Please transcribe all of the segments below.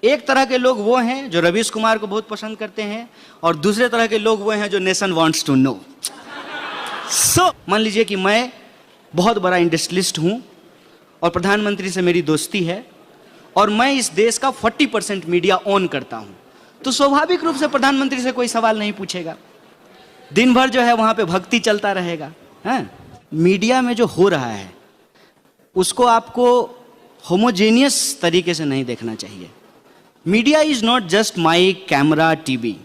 एक तरह के लोग वो हैं जो रवीश कुमार को बहुत पसंद करते हैं और दूसरे तरह के लोग वो हैं जो नेशन वांट्स टू नो। मान लीजिए कि मैं बहुत बड़ा इंडस्ट्रियलिस्ट हूं और प्रधानमंत्री से मेरी दोस्ती है और मैं इस देश का 40% मीडिया ऑन करता हूं, तो स्वाभाविक रूप से प्रधानमंत्री से कोई सवाल नहीं पूछेगा। दिन भर जो है वहां पे भक्ति चलता रहेगा। मीडिया में जो हो रहा है उसको आपको होमोजेनियस तरीके से नहीं देखना चाहिए। Media is not just mic, camera, TV.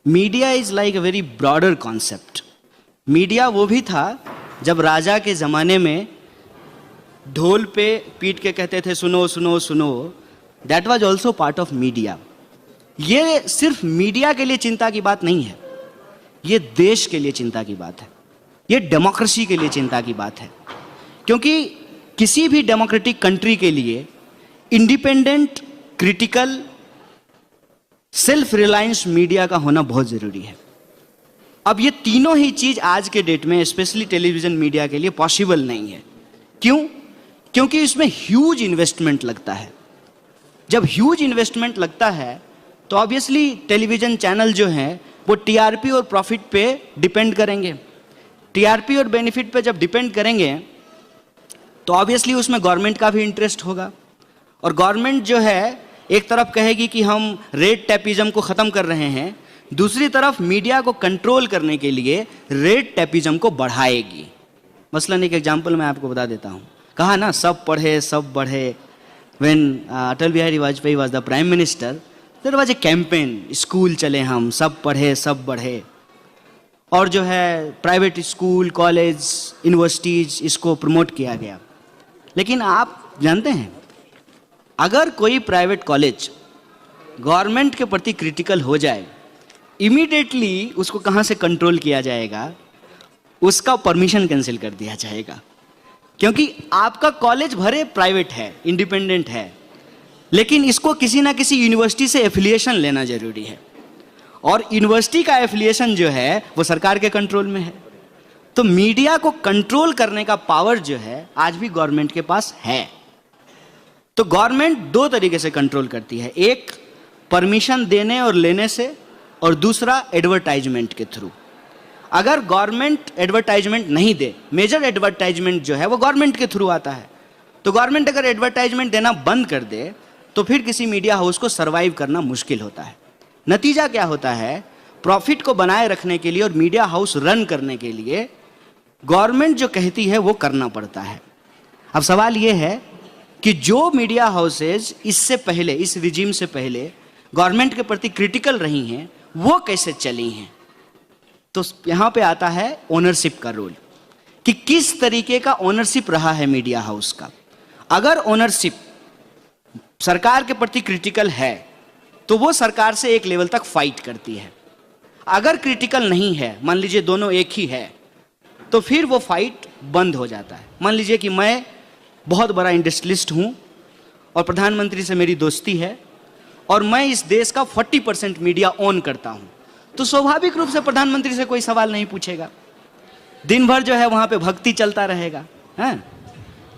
Media is like a very broader concept. Media वो भी था जब राजा के ज़माने में ढोल पे पीट के कहते थे सुनो सुनो सुनो, that was also part of media. ये सिर्फ मीडिया के लिए चिंता की बात नहीं है, ये देश के लिए चिंता की बात है, ये डेमोक्रेसी के लिए चिंता की बात है। क्योंकि किसी भी डेमोक्रेटिक कंट्री के लिए independent, critical, self reliance media का होना बहुत ज़रूरी है। अब ये तीनों ही चीज़ आज के डेट में स्पेशली टेलीविज़न मीडिया के लिए पॉसिबल नहीं है। क्यों? क्योंकि इसमें ह्यूज इन्वेस्टमेंट लगता है। जब ह्यूज इन्वेस्टमेंट लगता है तो ऑब्वियसली टेलीविज़न चैनल जो हैं वो टीआरपी और प्रॉफिट पे डिपेंड करेंगे। टीआरपी और बेनिफिट पे जब डिपेंड करेंगे तो ऑब्वियसली उसमें गवर्नमेंट का भी इंटरेस्ट होगा और गवर्नमेंट जो है एक तरफ कहेगी कि हम रेड टैपिज्म को ख़त्म कर रहे हैं, दूसरी तरफ मीडिया को कंट्रोल करने के लिए रेड टैपिज्म को बढ़ाएगी। मसलन एक एग्जांपल मैं आपको बता देता हूँ। कहा ना सब पढ़े सब बढ़े। When Atal Bihari Vajpayee was the prime minister, there was a campaign, school चले हम, सब पढ़े सब बढ़े। और जो है प्राइवेट स्कूल, कॉलेज, यूनिवर्सिटीज इसको प्रमोट किया गया। लेकिन आप जानते हैं अगर कोई प्राइवेट कॉलेज गवर्नमेंट के प्रति क्रिटिकल हो जाए, इमीडिएटली उसको कहाँ से कंट्रोल किया जाएगा? उसका परमिशन कैंसिल कर दिया जाएगा। क्योंकि आपका कॉलेज भरे प्राइवेट है, इंडिपेंडेंट है, लेकिन इसको किसी ना किसी यूनिवर्सिटी से एफिलिएशन लेना जरूरी है और यूनिवर्सिटी का एफिलिएशन जो है वो सरकार के कंट्रोल में है। तो मीडिया को कंट्रोल करने का पावर जो है आज भी गवर्नमेंट के पास है। तो गवर्नमेंट दो तरीके से कंट्रोल करती है, एक परमिशन देने और लेने से और दूसरा एडवर्टाइजमेंट के थ्रू। अगर गवर्नमेंट एडवर्टाइजमेंट नहीं दे, मेजर एडवर्टाइजमेंट जो है वो गवर्नमेंट के थ्रू आता है, तो गवर्नमेंट अगर एडवर्टाइजमेंट देना बंद कर दे तो फिर किसी मीडिया हाउस को सर्वाइव करना मुश्किल होता है। नतीजा क्या होता है? प्रॉफिट को बनाए रखने के लिए और मीडिया हाउस रन करने के लिए गवर्नमेंट जो कहती है वो करना पड़ता है। अब सवाल ये है कि जो मीडिया हाउसेज इससे पहले, इस रिजीम से पहले गवर्नमेंट के प्रति क्रिटिकल रही हैं वो कैसे चली हैं? तो यहाँ पे आता है ओनरशिप का रोल कि किस तरीके का ओनरशिप रहा है मीडिया हाउस का। अगर ओनरशिप सरकार के प्रति क्रिटिकल है तो वो सरकार से एक लेवल तक फाइट करती है। अगर क्रिटिकल नहीं है, मान लीजिए दोनों एक ही है, तो फिर वो फाइट बंद हो जाता है। मान लीजिए कि मैं बहुत बड़ा इंडस्ट्रियलिस्ट हूँ और प्रधानमंत्री से मेरी दोस्ती है और मैं इस देश का 40% मीडिया ऑन करता हूँ, तो स्वाभाविक रूप से प्रधानमंत्री से कोई सवाल नहीं पूछेगा। दिन भर जो है वहाँ पे भक्ति चलता रहेगा।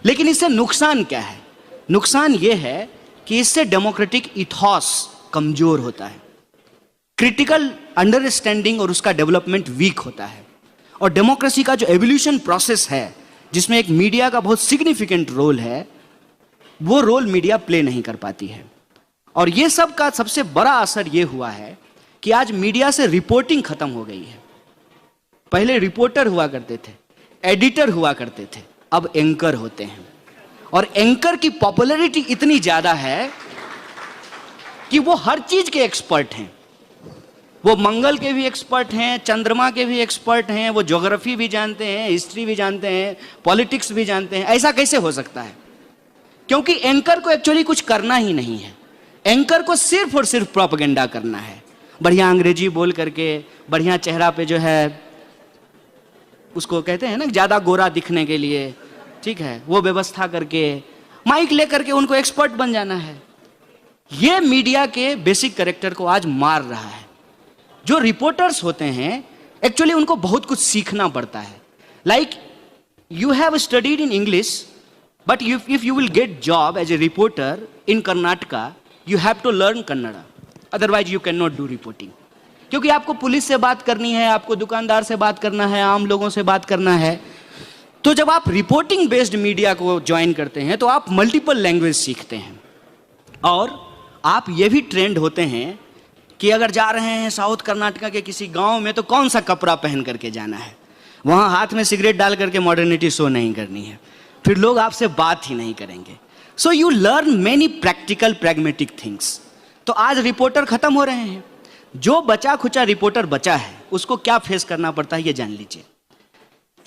लेकिन इससे नुकसान क्या है? नुकसान ये है कि इससे डेमोक्रेटिक इथॉस कमजोर होता है, क्रिटिकल अंडरस्टैंडिंग और उसका डेवलपमेंट वीक होता है और डेमोक्रेसी का जो एवोल्यूशन प्रोसेस है जिसमें एक मीडिया का बहुत सिग्निफिकेंट रोल है, वो रोल मीडिया प्ले नहीं कर पाती है। और ये सब का सबसे बड़ा असर ये हुआ है कि आज मीडिया से रिपोर्टिंग खत्म हो गई है। पहले रिपोर्टर हुआ करते थे, एडिटर हुआ करते थे, अब एंकर होते हैं और एंकर की पॉपुलैरिटी इतनी ज्यादा है कि वो हर चीज के एक्सपर्ट हैं। वो मंगल के भी एक्सपर्ट हैं, चंद्रमा के भी एक्सपर्ट हैं, वो ज्योग्राफी भी जानते हैं, हिस्ट्री भी जानते हैं, पॉलिटिक्स भी जानते हैं। ऐसा कैसे हो सकता है? क्योंकि एंकर को एक्चुअली कुछ करना ही नहीं है। एंकर को सिर्फ और सिर्फ प्रोपेगेंडा करना है, बढ़िया अंग्रेजी बोल करके, बढ़िया चेहरा पे जो है उसको कहते हैं ना ज्यादा गोरा दिखने के लिए, ठीक है, वो व्यवस्था करके माइक लेकर के उनको एक्सपर्ट बन जाना है। ये मीडिया के बेसिक कैरेक्टर को आज मार रहा है। जो रिपोर्टर्स होते हैं एक्चुअली उनको बहुत कुछ सीखना पड़ता है। Like you have studied in English, but if you will get job as a reporter in Karnataka, you have to learn Kannada, otherwise you can not do reporting. क्योंकि आपको पुलिस से बात करनी है, आपको दुकानदार से बात करना है, आम लोगों से बात करना है। तो जब आप रिपोर्टिंग बेस्ड मीडिया को ज्वाइन करते हैं तो आप मल्टीपल लैंग्वेज सीखते हैं, और आप ये भी ट्रेंड होते हैं कि अगर जा रहे हैं साउथ कर्नाटका के किसी गांव में तो कौन सा कपड़ा पहन करके जाना है, वहाँ हाथ में सिगरेट डाल करके मॉडर्निटी शो नहीं करनी है, फिर लोग आपसे बात ही नहीं करेंगे। So you learn many practical pragmatic things. तो आज रिपोर्टर खत्म हो रहे हैं। जो बचा खुचा रिपोर्टर बचा है उसको क्या फेस करना पड़ता है ये जान लीजिए।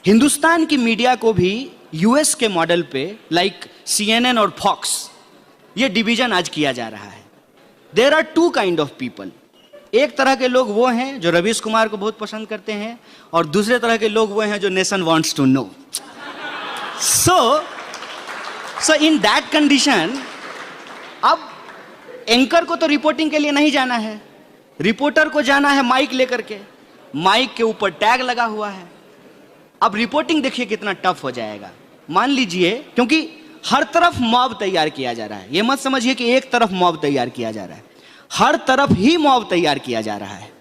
हिंदुस्तान की मीडिया को भी यूएस के मॉडल पे लाइक CNN और फॉक्स ये डिवीजन आज किया जा रहा है। There are two kind of people. एक तरह के लोग वो हैं जो रवीश कुमार को बहुत पसंद करते हैं, और दूसरे तरह के लोग वो हैं जो nation wants to know. So in that condition अब एंकर को तो रिपोर्टिंग के लिए नहीं जाना है, रिपोर्टर को जाना है माइक लेकर के। माइक के ऊपर टैग लगा हुआ है। अब रिपोर्टिंग देखिए कितना टफ हो जाएगा। मान लीजिए, क्योंकि हर तरफ मॉब तैयार किया जा रहा है, ये मत समझिए कि एक तरफ मॉब तैयार किया जा रहा है, हर तरफ ही मॉब तैयार किया जा रहा है।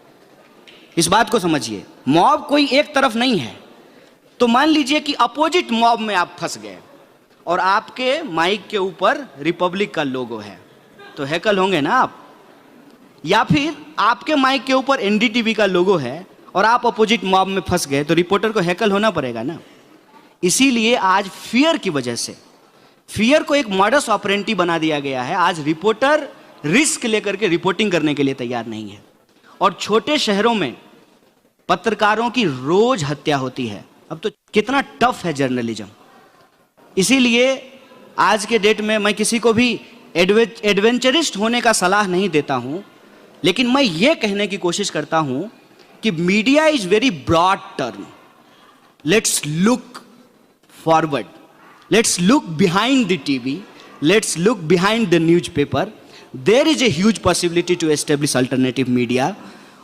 इस बात को समझिए, मॉब कोई एक तरफ नहीं है। तो मान लीजिए कि अपोजिट मॉब में आप फंस गए और आपके माइक के ऊपर रिपब्लिक का लोगो है, तो हैकल होंगे ना आप। या फिर आपके माइक के ऊपर NDTV का लोगो है और आप अपोजिट मॉब में फंस गए, तो रिपोर्टर को हैकल होना पड़ेगा ना। इसीलिए आज फियर की वजह से, फियर को एक मॉडस ऑपरेंडी बना दिया गया है। आज रिपोर्टर रिस्क लेकर के रिपोर्टिंग करने के लिए तैयार नहीं है, और छोटे शहरों में पत्रकारों की रोज हत्या होती है। अब तो कितना टफ है जर्नलिज्म। इसीलिए आज के डेट में मैं किसी को भी एडवेंचरिस्ट होने का सलाह नहीं देता हूं, लेकिन मैं ये कहने की कोशिश करता हूं कि media is very broad term. Let's look forward, let's look behind the TV, let's look behind the newspaper. There is a huge possibility to establish alternative media,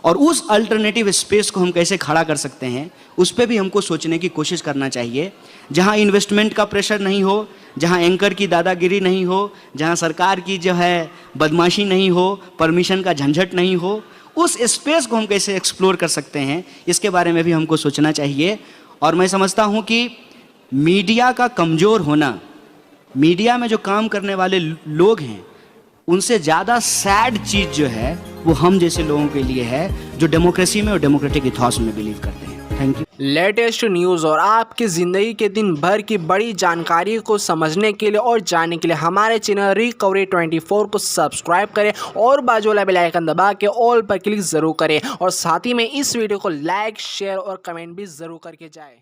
और उस अल्टरनेटिव स्पेस को हम कैसे खड़ा कर सकते हैं उस पर भी हमको सोचने की कोशिश करना चाहिए। जहां इन्वेस्टमेंट का प्रेशर नहीं हो, जहां एंकर की दादागिरी नहीं हो, जहां सरकार की जो है बदमाशी नहीं हो, परमिशन का झंझट नहीं हो, उस स्पेस को हम कैसे एक्सप्लोर कर सकते हैं इसके बारे में भी हमको सोचना चाहिए। और मैं समझता हूं कि मीडिया का कमज़ोर होना, मीडिया में जो काम करने वाले लोग हैं उनसे ज़्यादा सैड चीज़ जो है वो हम जैसे लोगों के लिए है जो डेमोक्रेसी में और डेमोक्रेटिक इथॉस में बिलीव करते हैं। Thank you. लेटेस्ट न्यूज़ और आपकी ज़िंदगी के दिन भर की बड़ी जानकारी को समझने के लिए और जानने के लिए हमारे चैनल रिकवरी 24 को सब्सक्राइब करें और बाजू वाला बेल आइकन दबा के ऑल पर क्लिक ज़रूर करें, और साथ ही में इस वीडियो को लाइक, शेयर और कमेंट भी ज़रूर करके जाएं।